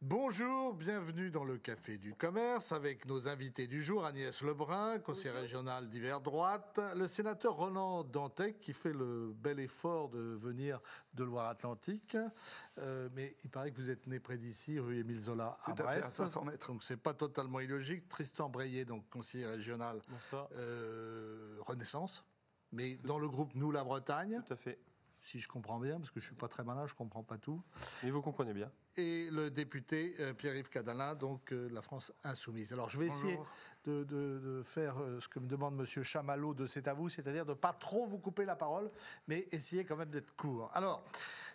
Bonjour, bienvenue dans le Café du Commerce avec nos invités du jour, Agnès Lebrun, conseiller régional d'hiver droite, le sénateur Ronan Dantec qui fait le bel effort de venir de Loire-Atlantique, mais il paraît que vous êtes né près d'ici, rue Émile Zola à Brest, à 500 mètres. Donc c'est pas totalement illogique. Tristan Breillet, donc conseiller régional Renaissance, mais dans le groupe Nous la Bretagne. Tout à fait. Si je comprends bien, parce que je ne suis pas très malin, je ne comprends pas tout. Mais vous comprenez bien. Et le député Pierre-Yves Cadalin, donc la France Insoumise. Alors je vais essayer de faire ce que me demande M. Chamalot de C'est à vous, c'est-à-dire de ne pas trop vous couper la parole, mais essayer quand même d'être court. Alors,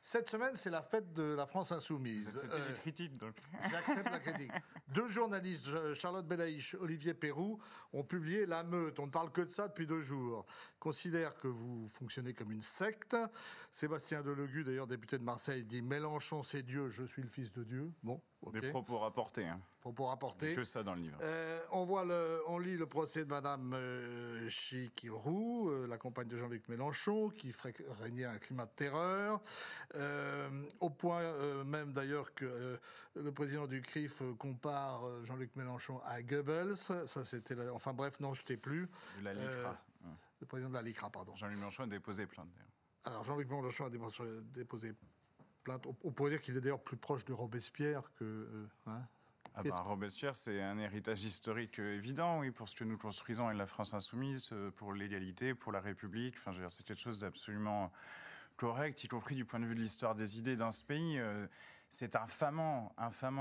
cette semaine, c'est la fête de la France Insoumise. C'était une critique, donc. J'accepte la critique. Deux journalistes, Charlotte Belaïch, Olivier Perroux, ont publié La Meute. On ne parle que de ça depuis 2 jours. Considère que vous fonctionnez comme une secte. Sébastien Delegu, d'ailleurs député de Marseille, dit « Mélenchon, c'est Dieu, je suis le fils de Dieu ». Bon, ok. Des propos rapportés. Hein. Propos rapportés. Que ça dans le livre. On lit le procès de Madame Chikirou, la compagne de Jean-Luc Mélenchon, qui ferait régner un climat de terreur. Au point même d'ailleurs que le président du CRIF compare Jean-Luc Mélenchon à Goebbels. Ça, c'était... Enfin bref, non, je ne t'ai plus. De la LICRA. Le président de la LICRA, pardon. Jean-Luc Mélenchon a déposé plainte, d'ailleurs. Alors, Jean-Luc Mélenchon a déposé plainte. On pourrait dire qu'il est d'ailleurs plus proche de Robespierre que... Robespierre, c'est un héritage historique évident, oui, pour ce que nous construisons avec la France Insoumise, pour l'égalité, pour la République. Enfin, je veux dire, c'est quelque chose d'absolument correct, y compris du point de vue de l'histoire des idées dans ce pays. C'est infamant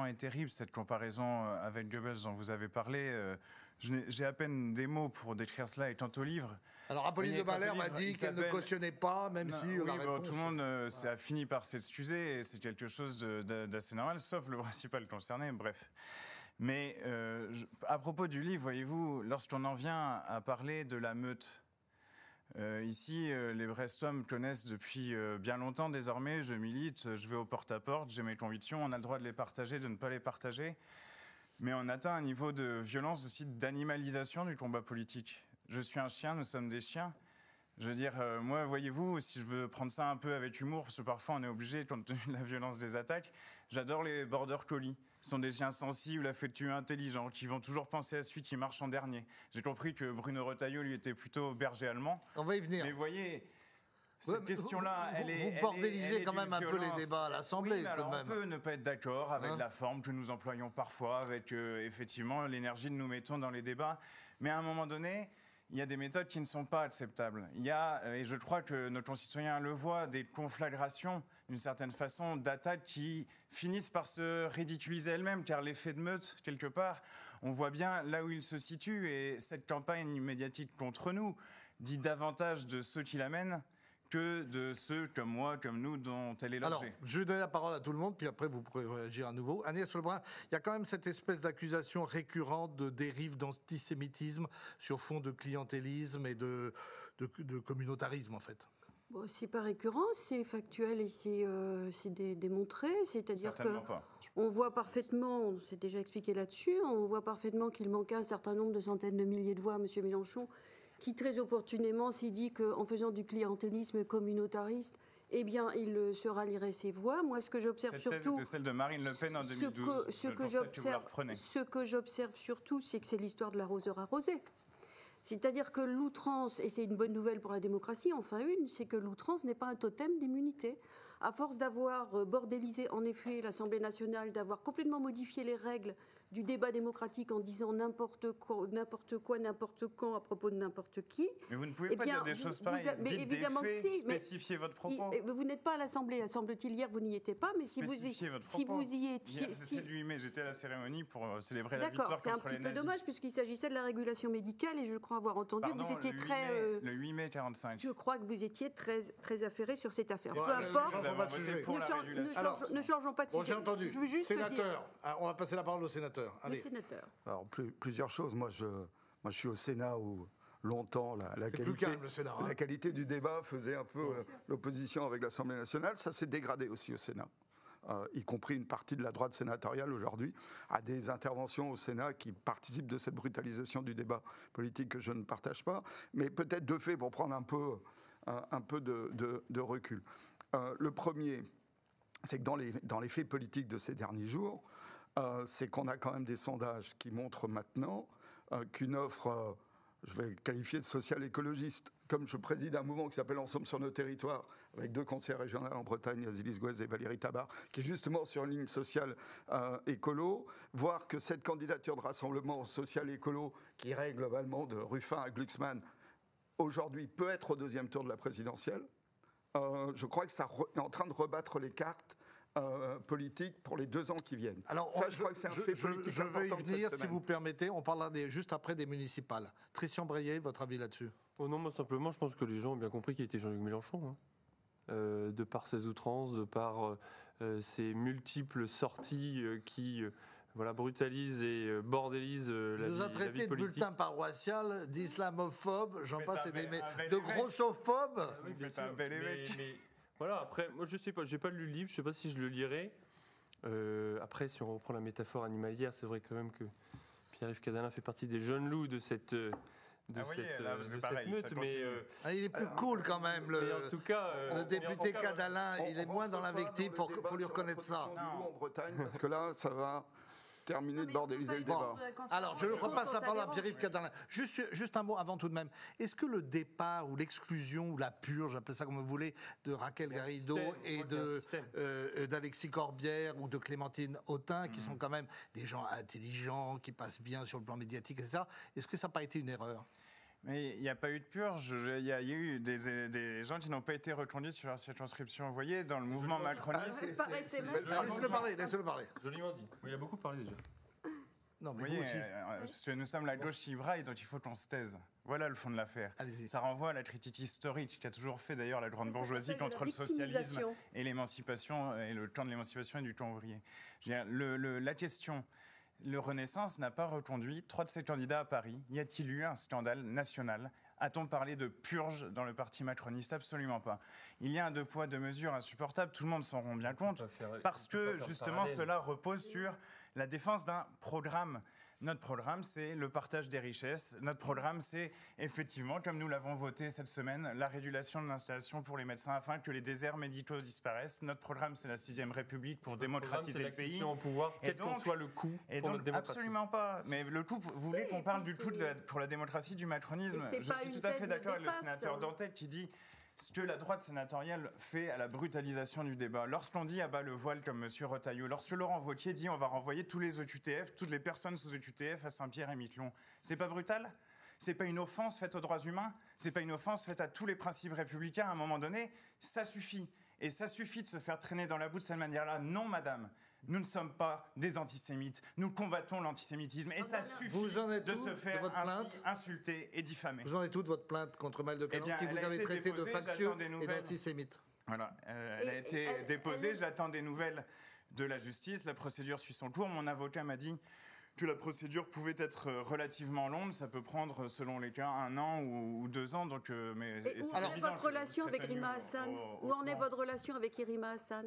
et terrible, cette comparaison avec Goebbels dont vous avez parlé. J'ai à peine des mots pour décrire cela étant au livre. Alors, Apolline de Malherbe m'a dit qu'elle ne cautionnait pas, même si la réponse... Tout le monde a fini par s'excuser, et c'est quelque chose d'assez normal, sauf le principal concerné, bref. Mais à propos du livre, voyez-vous, lorsqu'on en vient à parler de la meute, ici, les Brestois me connaissent depuis bien longtemps désormais. Je milite, je vais au porte-à-porte, j'ai mes convictions. On a le droit de les partager, de ne pas les partager. Mais on atteint un niveau de violence aussi, d'animalisation du combat politique. Je suis un chien, nous sommes des chiens. Je veux dire, moi, voyez-vous, si je veux prendre ça un peu avec humour, parce que parfois on est obligé, compte tenu de la violence des attaques, j'adore les border collies. Ce sont des chiens sensibles, affectueux, intelligents, qui vont toujours penser à celui qui marche en dernier. J'ai compris que Bruno Retailleau, lui, était plutôt berger allemand. On va y venir. Mais voyez... Cette question-là, vous bordélisez quand même un peu les débats à l'Assemblée. Oui, alors on peut ne pas être d'accord avec la forme que nous employons parfois, avec effectivement l'énergie que nous mettons dans les débats. Mais à un moment donné, il y a des méthodes qui ne sont pas acceptables. Il y a, et je crois que nos concitoyens le voient, des conflagrations, d'une certaine façon, d'attaques qui finissent par se ridiculiser elles-mêmes, car l'effet de meute, quelque part, on voit bien là où il se situe. Et cette campagne médiatique contre nous dit davantage de ceux qui l'amènent que de ceux comme moi, comme nous, dont elle est l'objet. Alors, je vais donner la parole à tout le monde, puis après vous pourrez réagir à nouveau. Agnès Lebrun, il y a quand même cette espèce d'accusation récurrente de dérive d'antisémitisme sur fond de clientélisme et de communautarisme, en fait. Bon, c'est pas récurrent, c'est factuel et c'est démontré. C'est-à-dire qu'on voit parfaitement, on s'est déjà expliqué là-dessus, on voit parfaitement qu'il manquait un certain nombre de centaines de milliers de voix à M. Mélenchon, qui très opportunément s'est dit qu'en faisant du clientélisme communautariste, eh bien, il se rallierait ses voix. Moi, ce que j'observe surtout... Cette thèse était celle de Marine Le Pen en 2012. Ce que j'observe surtout, c'est que c'est l'histoire de l'arroseur arrosé. C'est-à-dire que l'outrance, et c'est une bonne nouvelle pour la démocratie, enfin c'est que l'outrance n'est pas un totem d'immunité. À force d'avoir bordélisé, en effet, l'Assemblée nationale, d'avoir complètement modifié les règles du débat démocratique en disant n'importe quoi, n'importe quand, à propos de n'importe qui. Mais vous ne pouvez pas dire des choses pareilles. Mais évidemment des faits, si. Spécifiez votre propos. Vous n'êtes pas à l'Assemblée, semble-t-il, hier, vous n'y étiez pas, mais si vous y étiez... C'était le 8 mai, j'étais à la cérémonie pour célébrer la victoire contre les nazis. D'accord, c'est un petit peu dommage, puisqu'il s'agissait de la régulation médicale, et je crois avoir entendu que vous étiez le 8 mai 45. Je crois que vous étiez très affairé sur cette affaire. Peu importe. Ne changeons pas de sujet. Bon, j'ai entendu. Sénateur, on va passer la parole au sénateur. Allez. Le sénateur. Alors, plusieurs choses. Moi, je suis au Sénat où longtemps la qualité du débat faisait un peu l'opposition avec l'Assemblée nationale. Ça s'est dégradé aussi au Sénat. Y compris une partie de la droite sénatoriale aujourd'hui, à des interventions au Sénat qui participent de cette brutalisation du débat politique que je ne partage pas, mais peut-être deux faits pour prendre un peu de recul. Le premier, c'est que dans les faits politiques de ces derniers jours, c'est qu'on a quand même des sondages qui montrent maintenant qu'une offre, je vais qualifier de social-écologiste, comme je préside un mouvement qui s'appelle Ensemble sur nos territoires, avec 2 conseillers régionaux en Bretagne, Azilis Gouez et Valérie Tabar, qui est justement sur une ligne sociale écolo, voir que cette candidature de rassemblement social-écolo, qui irait globalement de Ruffin à Glucksmann, aujourd'hui peut être au 2e tour de la présidentielle, je crois que ça est en train de rebattre les cartes politique pour les 2 ans qui viennent. Alors, ça, je crois que c'est un fait politique je vais y important venir, si vous permettez. On parlera juste après des municipales. Christian Breillet, votre avis là-dessus? Non, moi simplement, je pense que les gens ont bien compris qu'il était Jean-Luc Mélenchon. De par ses outrances, de par ses multiples sorties qui brutalisent et bordélisent la vie politique. Nous a traité de bulletin paroissial, d'islamophobe, j'en passe, de grossophobes. Oui, bien sûr. Mais voilà, après, moi je sais pas, j'ai pas lu le livre, je sais pas si je le lirai. Après, si on reprend la métaphore animalière, c'est vrai quand même que Pierre-Yves Cadalin fait partie des jeunes loups de cette meute, mais il est plus cool quand même, en tout cas, le député Cadalin, il est moins dans l'invective, faut lui reconnaître ça. En Bretagne, parce que là, ça va terminer de bordéliser le débat. Alors, je repasse la parole à Pierre-Yves Cadalin. Juste un mot avant tout de même. Est-ce que le départ ou l'exclusion ou la purge, appelez ça comme vous voulez, de Raquel Garrido et d'Alexis Corbière ou de Clémentine Autain, qui sont quand même des gens intelligents, qui passent bien sur le plan médiatique, etc., est-ce que ça n'a pas été une erreur ? Mais il n'y a pas eu de purge. Il y a eu des gens qui n'ont pas été reconduits sur leur circonscription. Vous voyez, dans le mouvement macroniste. Laissez-le parler. Joliment dit. Il a beaucoup parlé déjà. Non, mais vous vous aussi. Parce que nous sommes la gauche qui braille, donc il faut qu'on se taise. Voilà le fond de l'affaire. Allez-y. Ça renvoie à la critique historique qu'a toujours fait d'ailleurs la grande bourgeoisie contre le socialisme et l'émancipation, et le camp de l'émancipation et du camp ouvrier. Je veux dire, la question. Le Renaissance n'a pas reconduit 3 de ses candidats à Paris. Y a-t-il eu un scandale national ? A-t-on parlé de purge dans le parti macroniste ? Absolument pas. Il y a un 2 poids 2 mesures insupportable, tout le monde s'en rend bien compte, parce que justement cela repose sur la défense d'un programme. Notre programme, c'est le partage des richesses. Notre programme, c'est effectivement, comme nous l'avons voté cette semaine, la régulation de l'installation pour les médecins afin que les déserts médicaux disparaissent. Notre programme, c'est la 6e République pour démocratiser le pays. Au pouvoir, quel qu'en soit le coût pour notre démocratie. Absolument pas. Mais le coût, vous voulez qu'on parle du coût pour la démocratie du macronisme ? Je suis tout à fait d'accord avec le sénateur Dantec qui dit ce que la droite sénatoriale fait à la brutalisation du débat. Lorsqu'on dit abat le voile comme M. Retailleau, lorsque Laurent Wauquiez dit on va renvoyer tous les OQTF, toutes les personnes sous OQTF à Saint-Pierre et Miquelon, c'est pas brutal ? C'est pas une offense faite aux droits humains ? C'est pas une offense faite à tous les principes républicains à un moment donné ? Ça suffit. Et ça suffit de se faire traîner dans la boue de cette manière-là. Non, madame. Nous ne sommes pas des antisémites. Nous combattons l'antisémitisme. Et ça suffit de se faire ainsi insulter et diffamer. Vous en êtes où de votre plainte contre Maëlle de Caland, qui vous avez traité de factieux et d'antisémite ? Voilà. Elle a été déposée. J'attends des nouvelles de la justice. La procédure suit son cours. Mon avocat m'a dit que la procédure pouvait être relativement longue. Ça peut prendre, selon les cas, 1 an ou 2 ans. Donc, mais où en est votre relation avec Rima Hassan ? Où en est votre relation avec Rima Hassan ?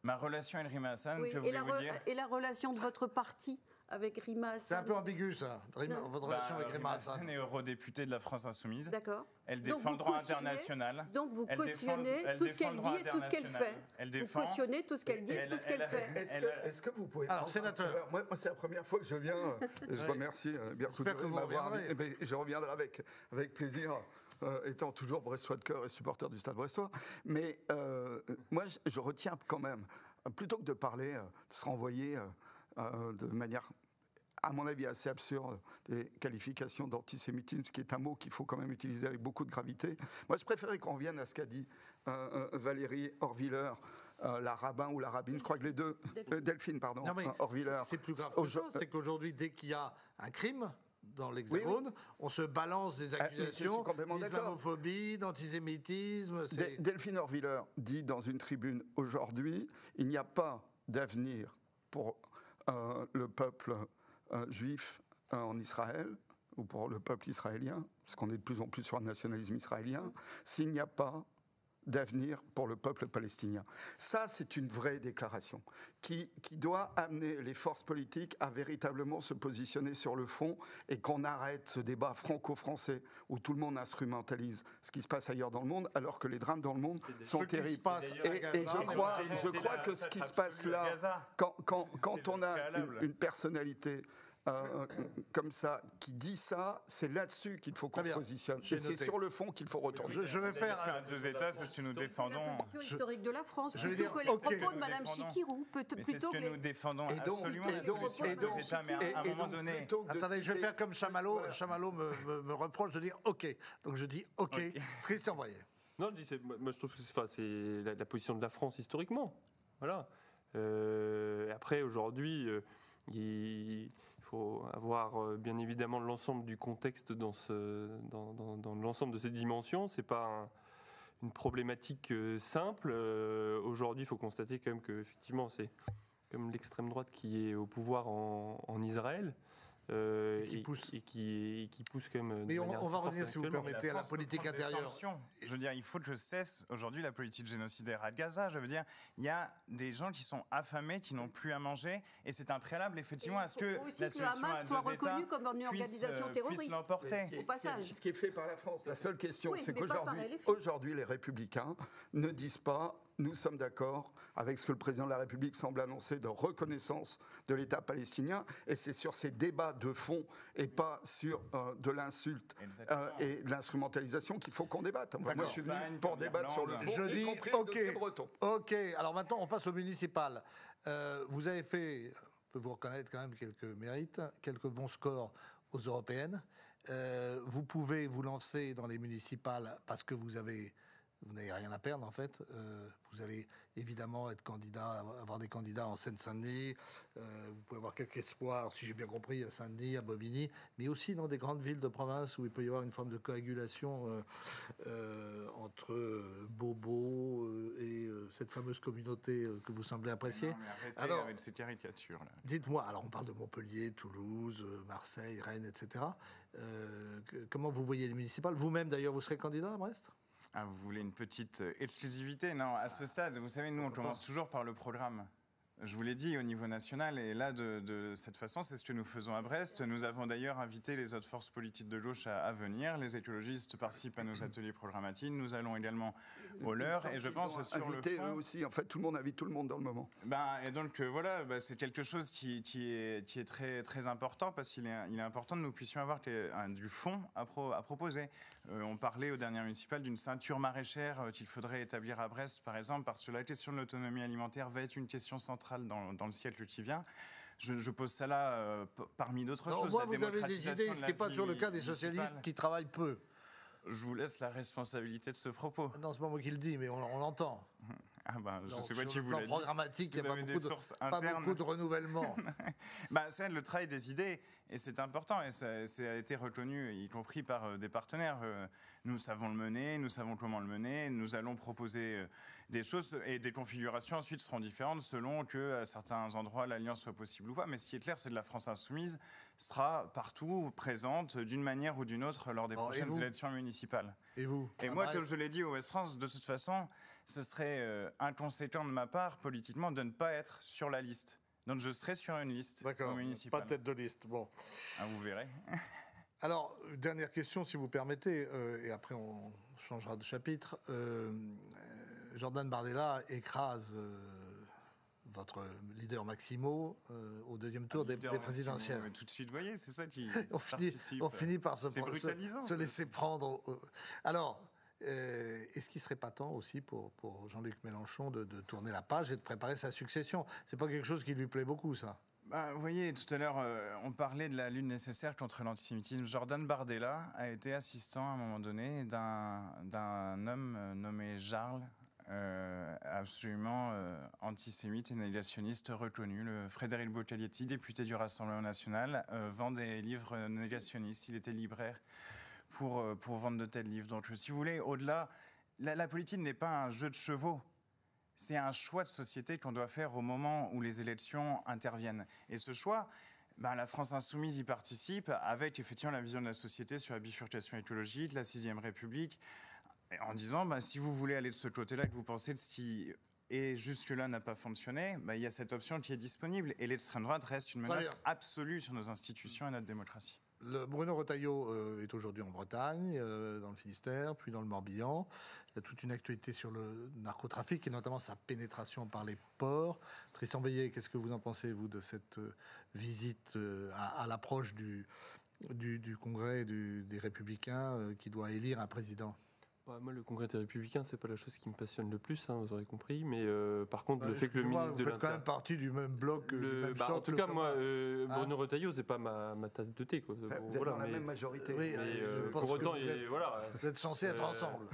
Ma relation avec Rima Hassan, que voulez-vous dire ? Et la relation de votre parti avec Rima Hassan ? C'est un peu ambigu, ça, votre relation avec Rima Hassan. Rima Hassan est eurodéputée de la France Insoumise. D'accord. Elle défend le droit international. Donc vous cautionnez tout ce qu'elle dit et tout ce qu'elle fait. Vous cautionnez tout ce qu'elle dit et tout ce qu'elle fait. Est-ce que vous pouvez... Alors, sénateur. Moi, c'est la première fois que je viens. Et je remercie Berthoud de m'avoir... Je reviendrai avec plaisir. Étant toujours brestois de cœur et supporter du Stade brestois. Mais moi, je retiens quand même, plutôt que de parler, de se renvoyer de manière, à mon avis, assez absurde, des qualifications d'antisémitisme, ce qui est un mot qu'il faut quand même utiliser avec beaucoup de gravité. Moi, je préférais qu'on revienne à ce qu'a dit Valérie Horviller, la rabbin ou la rabbine, je crois que les deux, Delphine, pardon, Horviller. C'est plus grave que ça, c'est qu'aujourd'hui, dès qu'il y a un crime dans l'Hexagone, on se balance des accusations d'islamophobie, d'antisémitisme. Delphine Horviller dit dans une tribune aujourd'hui, il n'y a pas d'avenir pour le peuple juif en Israël, ou pour le peuple israélien, parce qu'on est de plus en plus sur un nationalisme israélien, s'il n'y a pas d'avenir pour le peuple palestinien. Ça, c'est une vraie déclaration qui doit amener les forces politiques à véritablement se positionner sur le fond et qu'on arrête ce débat franco-français où tout le monde instrumentalise ce qui se passe ailleurs dans le monde alors que les drames dans le monde sont terribles. Et je crois que ce qui se passe là, quand on a une personnalité comme ça, qui dit ça, c'est là-dessus qu'il faut qu'on se positionne. Et c'est sur le fond qu'il faut retourner. Je vais faire deux États, c'est ce que nous défendons. C'est la position historique de la France, plutôt que les propos de Mme Chikirou. C'est ce que nous défendons absolument, la solution à deux États, mais à un moment donné... Attendez, je vais faire comme Chamalot. Chamalot me reproche de dire OK. Donc je dis OK. Christian Braillet. Non, moi je trouve que c'est la position de la France historiquement. Voilà. Après, aujourd'hui, il faut avoir bien évidemment l'ensemble du contexte dans l'ensemble de ces dimensions. C'est pas une problématique simple. Aujourd'hui, il faut constater quand même que effectivement, c'est comme l'extrême droite qui est au pouvoir en Israël. Et qui pousse quand même. Mais on va revenir, si vous permettez, à la politique intérieure. Je veux dire, il faut que cesse aujourd'hui la politique génocidaire à Gaza. Je veux dire, il y a des gens qui sont affamés, qui n'ont plus à manger, et c'est un préalable effectivement à ce que la solution à deux soit reconnue comme une organisation terroriste. L'emporter. Au passage. Ce qui est fait par la France. La seule question, c'est qu'aujourd'hui, les Républicains ne disent pas. Nous sommes d'accord avec ce que le président de la République semble annoncer de reconnaissance de l'État palestinien. Et c'est sur ces débats de fond et pas sur de l'insulte et de l'instrumentalisation qu'il faut qu'on débatte. Moi, je suis venu pour débattre sur le fond, je dis breton. OK. Alors maintenant, on passe au municipal. Vous avez fait, on peut vous reconnaître quand même quelques mérites, quelques bons scores aux européennes. Vous pouvez vous lancer dans les municipales parce que vous n'avez rien à perdre en fait. Vous allez évidemment être candidat, avoir des candidats en Seine-Saint-Denis. Vous pouvez avoir quelques espoirs, si j'ai bien compris, à Saint-Denis, à Bobigny, mais aussi dans des grandes villes de province où il peut y avoir une forme de coagulation entre Bobo et cette fameuse communauté que vous semblez apprécier. Alors, avec ces caricatures là. Dites-moi, alors on parle de Montpellier, Toulouse, Marseille, Rennes, etc. Comment vous voyez les municipales? Vous-même d'ailleurs, vous serez candidat à Brest? Ah, vous voulez une petite exclusivité? Non, à ce stade, vous savez, nous, on commence toujours par le programme. Je vous l'ai dit au niveau national, et là, de cette façon, c'est ce que nous faisons à Brest. Nous avons d'ailleurs invité les autres forces politiques de gauche à venir. Les écologistes participent à nos ateliers programmatiques. Nous allons également au leur. Et je pense sur le fond... eux aussi. En fait, tout le monde invite tout le monde dans le moment. Et donc, voilà, c'est quelque chose qui est très, très important, parce qu'il est important que nous puissions avoir du fond à proposer. On parlait au dernier municipal d'une ceinture maraîchère qu'il faudrait établir à Brest, par exemple, parce que la question de l'autonomie alimentaire va être une question centrale dans le siècle qui vient. Je pose ça là parmi d'autres choses. Moi, vous avez des idées, ce qui n'est pas toujours le cas des socialistes qui travaillent peu. Je vous laisse la responsabilité de ce propos. Non, c'est pas moi qui le dis, mais on l'entend. Je sais pas qui vous l'a dit. Programmatique, il n'y a pas beaucoup de renouvellement. C'est le travail des idées, et c'est important, et ça a été reconnu, y compris par des partenaires. Nous savons le mener, nous savons comment le mener, nous allons proposer des choses, et des configurations ensuite seront différentes selon que à certains endroits l'alliance soit possible ou pas. Mais ce qui est clair, c'est que la France insoumise sera partout présente d'une manière ou d'une autre lors des prochaines élections municipales. Et vous? Et moi, comme je l'ai dit au West France, de toute façon, ce serait inconséquent de ma part, politiquement, de ne pas être sur la liste. Donc je serai sur une liste municipale. Pas tête de liste, bon. Vous verrez. Alors, dernière question, si vous permettez, et après on changera de chapitre. Jordan Bardella écrase votre leader Maximo au deuxième tour des présidentielles. Tout de suite, vous voyez, c'est ça qui on finit par se laisser prendre. Alors, est-ce qu'il ne serait pas temps aussi pour Jean-Luc Mélenchon de tourner la page et de préparer sa succession? C'est pas quelque chose qui lui plaît beaucoup, ça. Vous voyez, tout à l'heure, on parlait de la lutte nécessaire contre l'antisémitisme. Jordan Bardella a été assistant à un moment donné d'un homme nommé Jarl, absolument antisémite et négationniste reconnu. Le Frédéric Bocaletti, député du Rassemblement national, vend des livres négationnistes. Il était libraire pour vendre de tels livres. Donc, si vous voulez, au-delà, la politique n'est pas un jeu de chevaux. C'est un choix de société qu'on doit faire au moment où les élections interviennent. Et ce choix, la France insoumise y participe avec effectivement la vision de la société sur la bifurcation écologique, la 6e République, en disant, si vous voulez aller de ce côté-là, que vous pensez de ce qui et jusque-là n'a pas fonctionné, il y a cette option qui est disponible. Et l'extrême droite reste une menace absolue sur nos institutions et notre démocratie. Bruno Retailleau est aujourd'hui en Bretagne, dans le Finistère, puis dans le Morbihan. Il y a toute une actualité sur le narcotrafic et notamment sa pénétration par les ports. Tristan Veillet, qu'est-ce que vous en pensez, vous, de cette visite à l'approche du Congrès des Républicains qui doit élire un président ? Moi, le Congrès des Républicains, c'est pas la chose qui me passionne le plus, vous aurez compris. Mais par contre, le fait que le ministre de l'Intérieur... Vous faites quand même partie du même bloc, du même socle. En tout cas, moi, Bruno Retailleau, c'est pas ma tasse de thé. Quoi. Vous êtes dans la même majorité. Oui, pour autant, vous êtes censés être ensemble.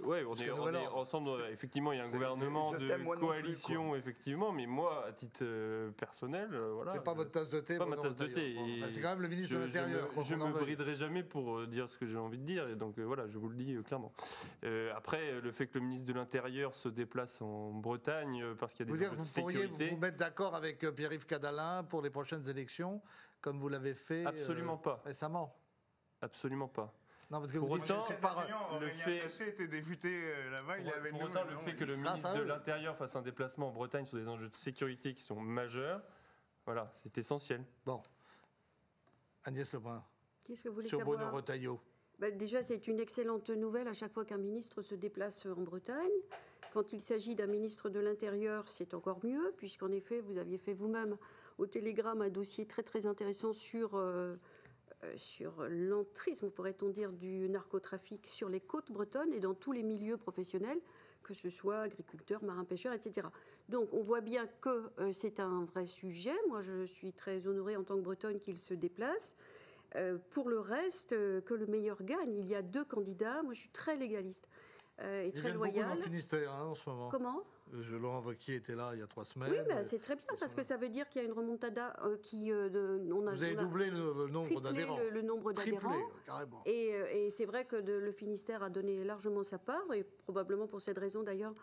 Oui, on est ensemble. Effectivement, il y a un gouvernement de coalition, effectivement. Mais moi, à titre personnel, voilà. C'est pas votre tasse de thé. Pas ma tasse de thé. C'est quand même le ministre de l'Intérieur. Je me briderai jamais pour dire ce que j'ai envie de dire. Et donc voilà, je vous le dis clairement. Après, le fait que le ministre de l'Intérieur se déplace en Bretagne parce qu'il y a des enjeux de sécurité... Vous pourriez vous mettre d'accord avec Pierre-Yves Cadalin pour les prochaines élections, comme vous l'avez fait Absolument pas. Récemment. Absolument pas. Non, parce que pour autant, le fait était député là-bas, il avait pour autant, le fait que le ministre de l'Intérieur fasse un déplacement en Bretagne sur des enjeux de sécurité qui sont majeurs, voilà, c'est essentiel. Bon. Agnès Lebrun. Qu'est-ce que vous voulez sur savoir ? Bruno Retailleau. Déjà, c'est une excellente nouvelle à chaque fois qu'un ministre se déplace en Bretagne. Quand il s'agit d'un ministre de l'Intérieur, c'est encore mieux, puisqu'en effet, vous aviez fait vous-même au Télégramme un dossier très très intéressant sur l'entrisme, pourrait-on dire, du narcotrafic sur les côtes bretonnes et dans tous les milieux professionnels, que ce soit agriculteurs, marins-pêcheurs, etc. Donc on voit bien que c'est un vrai sujet. Moi, je suis très honorée en tant que Bretonne qu'il se déplace. Pour le reste, que le meilleur gagne. Il y a 2 candidats. Moi, je suis très légaliste et très loyale. Il y a beaucoup dans le Finistère en ce moment. Comment ? Laurent Wauquiez était là il y a 3 semaines. Oui, c'est très bien parce que ça veut dire qu'il y a une remontada qui... Vous avez doublé le nombre d'adhérents. Le nombre d'adhérents. Carrément. Et c'est vrai que le Finistère a donné largement sa part, et probablement pour cette raison d'ailleurs,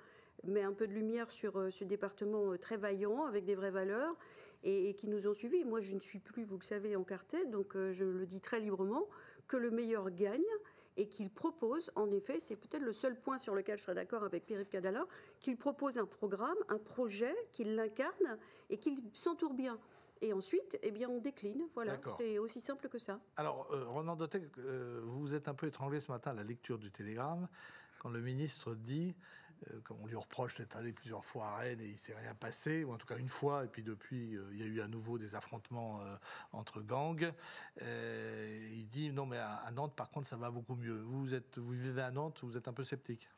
met un peu de lumière sur ce département très vaillant, avec des vraies valeurs, et qui nous ont suivis. Moi, je ne suis plus, vous le savez, encartée, donc je le dis très librement, que le meilleur gagne, et qu'il propose, en effet, c'est peut-être le seul point sur lequel je serais d'accord avec Pierre-Yves Cadalin, qu'il propose un programme, un projet, qu'il l'incarne et qu'il s'entoure bien. Et ensuite, on décline. Voilà, c'est aussi simple que ça. Alors, Ronan Dantec, vous vous êtes un peu étranglé ce matin à la lecture du Télégramme, quand le ministre dit... Comme on lui reproche d'être allé plusieurs fois à Rennes et il ne s'est rien passé, ou en tout cas une fois, et puis depuis, il y a eu à nouveau des affrontements entre gangs. Il dit non, mais à Nantes, par contre, ça va beaucoup mieux. Vous vivez à Nantes, vous êtes un peu sceptique.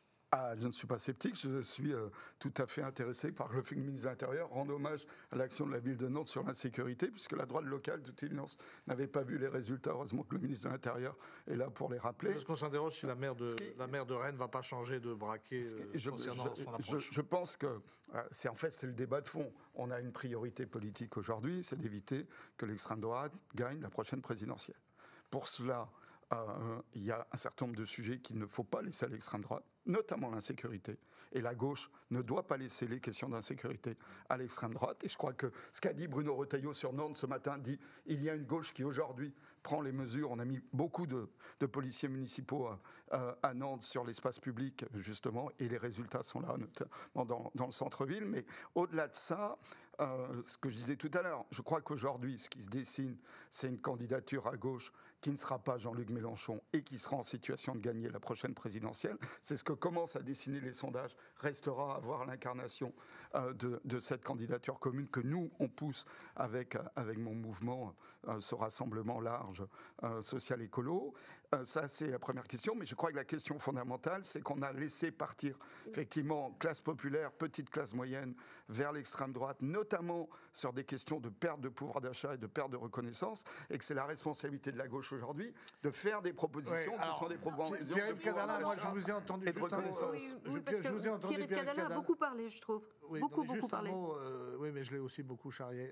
Je ne suis pas sceptique, je suis tout à fait intéressé par le fait que le ministre de l'Intérieur rende hommage à l'action de la ville de Nantes sur l'insécurité, puisque la droite locale de toute évidence n'avait pas vu les résultats. Heureusement que le ministre de l'Intérieur est là pour les rappeler. Parce qu'on s'interroge si la maire de Rennes ne va pas changer de braquet concernant son approche. Je pense que c'est le débat de fond. On a une priorité politique aujourd'hui, c'est d'éviter que l'extrême droite gagne la prochaine présidentielle. Pour cela, il y a un certain nombre de sujets qu'il ne faut pas laisser à l'extrême droite, notamment l'insécurité. Et la gauche ne doit pas laisser les questions d'insécurité à l'extrême droite. Et je crois que ce qu'a dit Bruno Retailleau sur Nantes ce matin dit il y a une gauche qui aujourd'hui prend les mesures. On a mis beaucoup de policiers municipaux à Nantes sur l'espace public, justement, et les résultats sont là, notamment dans le centre-ville. Mais au-delà de ça, ce que je disais tout à l'heure, je crois qu'aujourd'hui, ce qui se dessine, c'est une candidature à gauche qui ne sera pas Jean-Luc Mélenchon et qui sera en situation de gagner la prochaine présidentielle. C'est ce que commencent à dessiner les sondages. Restera à voir l'incarnation de cette candidature commune que nous, on pousse avec mon mouvement, ce rassemblement large social écolo. Ça, c'est la première question. Mais je crois que la question fondamentale, c'est qu'on a laissé partir, effectivement, classe populaire, petite classe moyenne, vers l'extrême droite, notamment sur des questions de perte de pouvoir d'achat et de perte de reconnaissance, et que c'est la responsabilité de la gauche aujourd'hui de faire des propositions qui sont des propositions Pierre-Yves Cadalin, moi je vous ai entendu et de reconnaissance. Oui, parce que Pierre-Yves Cadalin a beaucoup parlé, je trouve. Oui, beaucoup parlé. Oui, mais je l'ai aussi beaucoup charrié.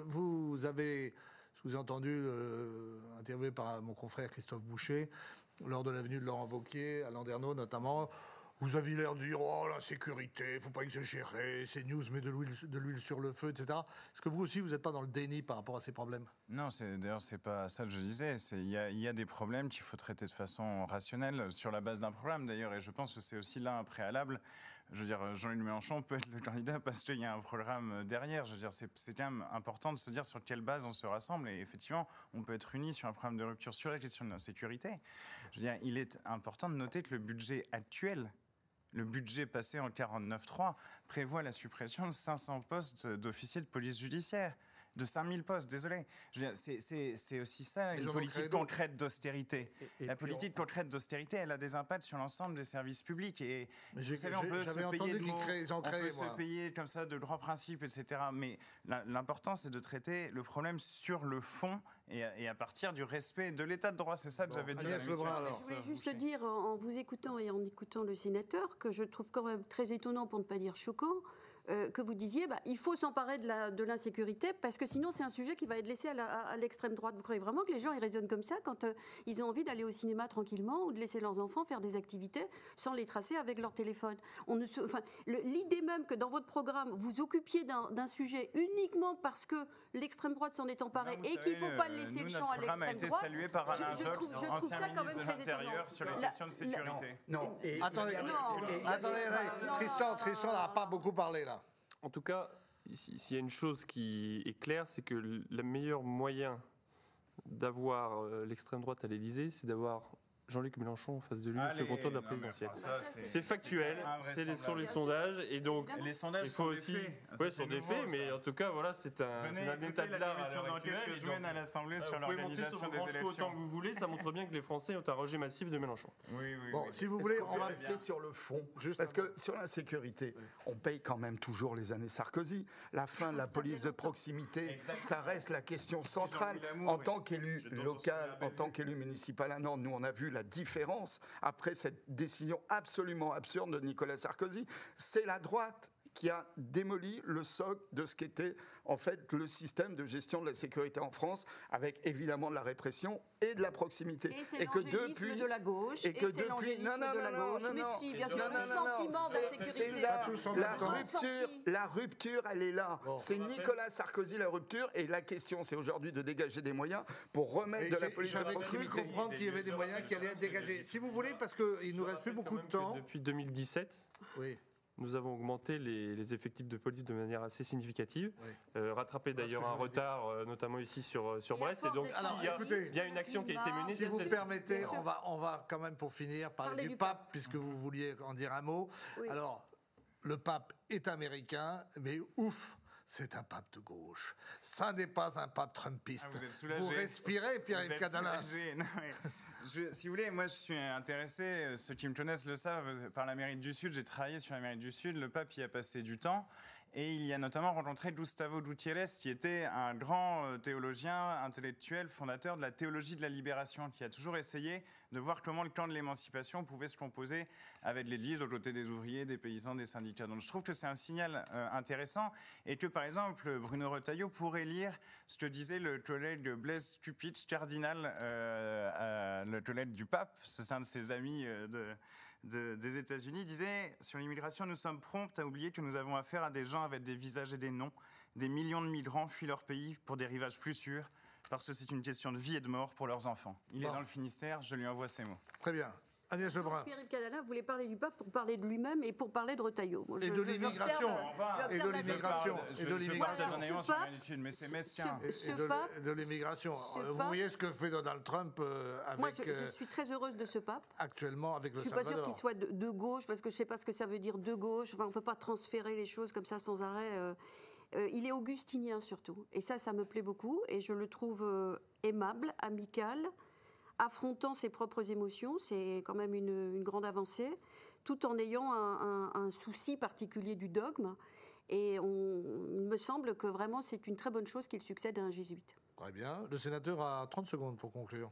Vous avez, je vous ai entendu interviewé par mon confrère Christophe Boucher lors de la venue de Laurent Wauquiez à Landerneau notamment. Vous aviez l'air de dire « Oh, la sécurité, il faut pas exagérer, CNews met de l'huile sur le feu, etc. » Est-ce que vous aussi, vous n'êtes pas dans le déni par rapport à ces problèmes? Non, d'ailleurs, c'est pas ça que je disais. Il y a des problèmes qu'il faut traiter de façon rationnelle, sur la base d'un programme d'ailleurs, et je pense que c'est aussi là un préalable. Je veux dire, Jean-Luc Mélenchon peut être le candidat parce qu'il y a un programme derrière. Je veux dire, c'est quand même important de se dire sur quelle base on se rassemble, et effectivement, on peut être unis sur un programme de rupture sur la question de l'insécurité. Je veux dire, il est important de noter que le budget actuel, le budget passé en 49.3 prévoit la suppression de 500 postes d'officiers de police judiciaire, de 5000 postes, désolé. Je veux dire, c'est aussi ça, une politique concrète d'austérité. La politique concrète d'austérité, elle a des impacts sur l'ensemble des services publics. Et vous savez, on peut se payer de mots, on peut se payer comme ça de grands principes, etc. Mais l'important, c'est de traiter le problème sur le fond et à partir du respect de l'état de droit. C'est ça que j'avais dit. Je voulais juste dire, en vous écoutant et en écoutant le sénateur, que je trouve quand même très étonnant, pour ne pas dire choquant, que vous disiez, il faut s'emparer de l'insécurité parce que sinon c'est un sujet qui va être laissé à l'extrême droite. Vous croyez vraiment que les gens ils raisonnent comme ça quand ils ont envie d'aller au cinéma tranquillement ou de laisser leurs enfants faire des activités sans les tracer avec leur téléphone? L'idée même que dans votre programme vous occupiez d'un sujet uniquement parce que l'extrême droite s'en est emparée et qu'il ne faut pas laisser le champ à l'extrême droite. A été salué par Alain Joxe, ancien ministre de l'Intérieur, sur les questions de sécurité. Non. Attendez, Tristan n'a pas beaucoup parlé là. En tout cas, s'il y a une chose qui est claire, c'est que le meilleur moyen d'avoir l'extrême droite à l'Élysée, c'est d'avoir Jean-Luc Mélenchon en face de lui au second tour de la présidentielle. C'est factuel, c'est sur les sondages, et donc les sondages il faut aussi, sont des faits, mais en tout cas voilà, c'est un état de l'art à l'heure actuelle. À l'Assemblée sur l'organisation des élections. Autant que vous voulez, ça montre bien que les Français ont un rejet massif de Mélenchon. Bon, si vous voulez, on va rester sur le fond, parce que sur l'insécurité, on paye quand même toujours les années Sarkozy. La fin de la police de proximité, ça reste la question centrale. En tant qu'élu local, en tant qu'élu municipal à Nantes, nous on a vu la différence après cette décision absolument absurde de Nicolas Sarkozy. C'est la droite qui a démoli le socle de ce qu'était en fait le système de gestion de la sécurité en France, avec évidemment de la répression et de la proximité. Et que depuis de la gauche, et que depuis de la gauche, mais si, bien sûr, le sentiment d'insécurité. La rupture, elle est là. C'est Nicolas Sarkozy la rupture, et la question, c'est aujourd'hui de dégager des moyens pour remettre de la police de proximité. J'avais cru comprendre qu'il y avait des moyens qui allaient être dégagés. Si vous voulez, parce qu'il nous reste plus beaucoup de temps. Depuis 2017. Oui. Nous avons augmenté les effectifs de police de manière assez significative, rattrapé d'ailleurs un retard, notamment ici sur Brest. Et donc, il y a une action qui a été menée. Si vous permettez, on va quand même, pour finir, parler du pape, puisque vous vouliez en dire un mot. Oui. Alors, le pape est américain, mais ouf, c'est un pape de gauche. Ça n'est pas un pape trumpiste. Vous êtes soulagé. Vous respirez, Pierre-Yves Cadalin. Si vous voulez, moi je suis intéressé, ceux qui me connaissent le savent, par l'Amérique du Sud. J'ai travaillé sur l'Amérique du Sud, le pape y a passé du temps. Et il y a notamment rencontré Gustavo Gutiérrez, qui était un grand théologien, intellectuel, fondateur de la théologie de la libération, qui a toujours essayé de voir comment le camp de l'émancipation pouvait se composer avec l'Église, aux côtés des ouvriers, des paysans, des syndicats. Donc je trouve que c'est un signal intéressant, et que par exemple Bruno Retailleau pourrait lire ce que disait le collègue Blaise Cupich, cardinal, le collègue du pape, c'est un de ses amis des États-Unis, disait sur l'immigration: nous sommes prompts à oublier que nous avons affaire à des gens avec des visages et des noms. Des millions de migrants fuient leur pays pour des rivages plus sûrs, parce que c'est une question de vie et de mort pour leurs enfants. Il est dans le Finistère, je lui envoie ces mots. Très bien. Agnès Lebrun. Pierre-Yves Cadalin voulait parler du pape pour parler de lui-même et pour parler de Retailleau. Et de l'immigration. Et de l'immigration. Et de l'immigration. Mais c'est mesquin. Et de l'immigration. Vous voyez ce que fait Donald Trump avec... Moi, je suis très heureuse de ce pape. Actuellement, avec le Salvador. Je ne suis pas sûre qu'il soit de gauche, parce que je ne sais pas ce que ça veut dire de gauche. Enfin, on ne peut pas transférer les choses comme ça sans arrêt. Il est augustinien surtout. Et ça me plaît beaucoup. Et je le trouve aimable, amical, affrontant ses propres émotions. C'est quand même une grande avancée, tout en ayant un souci particulier du dogme. Et il me semble que vraiment c'est une très bonne chose qu'il succède à un jésuite. Très bien. Le sénateur a 30 secondes pour conclure.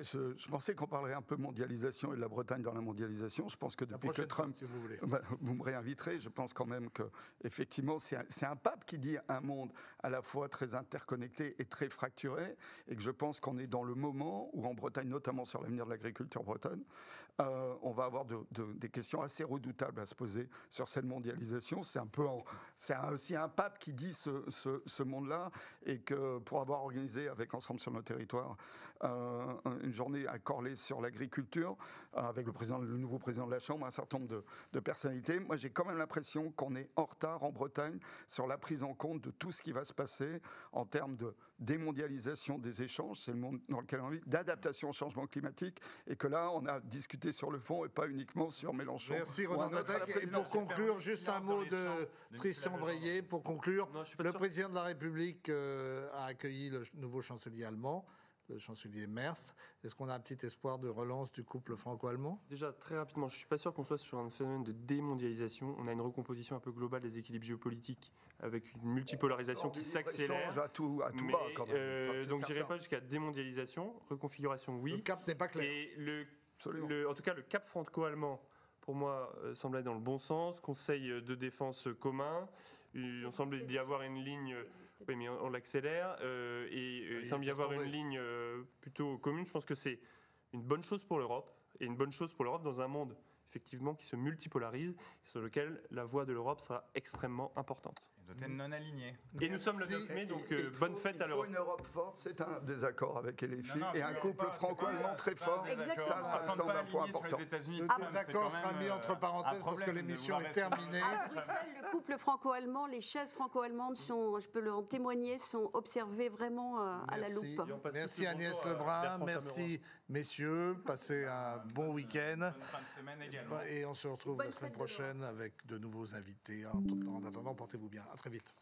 Je pensais qu'on parlerait un peu mondialisation et de la Bretagne dans la mondialisation. Je pense que depuis que Trump, si vous voulez. Vous me réinviterez. Je pense quand même que effectivement c'est un pape qui dit un monde à la fois très interconnecté et très fracturé, et que je pense qu'on est dans le moment où en Bretagne, notamment sur l'avenir de l'agriculture bretonne, on va avoir des questions assez redoutables à se poser sur cette mondialisation. C'est aussi un pape qui dit ce monde-là, et que pour avoir organisé avec Ensemble sur nos territoires une journée à Corlay sur l'agriculture, avec le nouveau président de la Chambre, un certain nombre de personnalités, moi j'ai quand même l'impression qu'on est en retard en Bretagne sur la prise en compte de tout ce qui va se passer en termes de démondialisation des échanges, c'est le monde dans lequel on vit, d'adaptation au changement climatique, et que là on a discuté sur le fond et pas uniquement sur Mélenchon. Merci Ronan Dantec. Et pour conclure, juste un mot de Tristan Breillet. Pour conclure, le président de la République a accueilli le nouveau chancelier allemand, le chancelier Merz. Est-ce qu'on a un petit espoir de relance du couple franco-allemand? Déjà, très rapidement, je ne suis pas sûr qu'on soit sur un phénomène de démondialisation. On a une recomposition un peu globale des équilibres géopolitiques, avec une multipolarisation qui s'accélère. À tout bas, quand même. Donc, je n'irai pas jusqu'à démondialisation. Reconfiguration, oui. Le cap n'est pas clair. Et en tout cas, le cap franco-allemand, pour moi, semble aller dans le bon sens. Conseil de défense commun. Il semble y avoir une ligne, oui, mais on l'accélère. Il semble y avoir une ligne plutôt commune. Je pense que c'est une bonne chose pour l'Europe, et une bonne chose pour l'Europe dans un monde effectivement qui se multipolarise, sur lequel la voix de l'Europe sera extrêmement importante. Doit être non aligné. Et nous sommes le 9 mai, donc bonne fête à l'Europe. Une Europe forte, c'est un désaccord avec LFI, et un couple franco-allemand très fort. Ça semble un point important. Le désaccord sera mis entre parenthèses parce que l'émission est terminée. À Bruxelles, le couple franco-allemand, les chaises franco-allemandes sont, je peux en témoigner, sont observées vraiment à la loupe. Merci Agnès Lebrun, merci messieurs, passez un bon week-end. Et on se retrouve la semaine prochaine avec de nouveaux invités. En attendant, portez-vous bien. À très vite.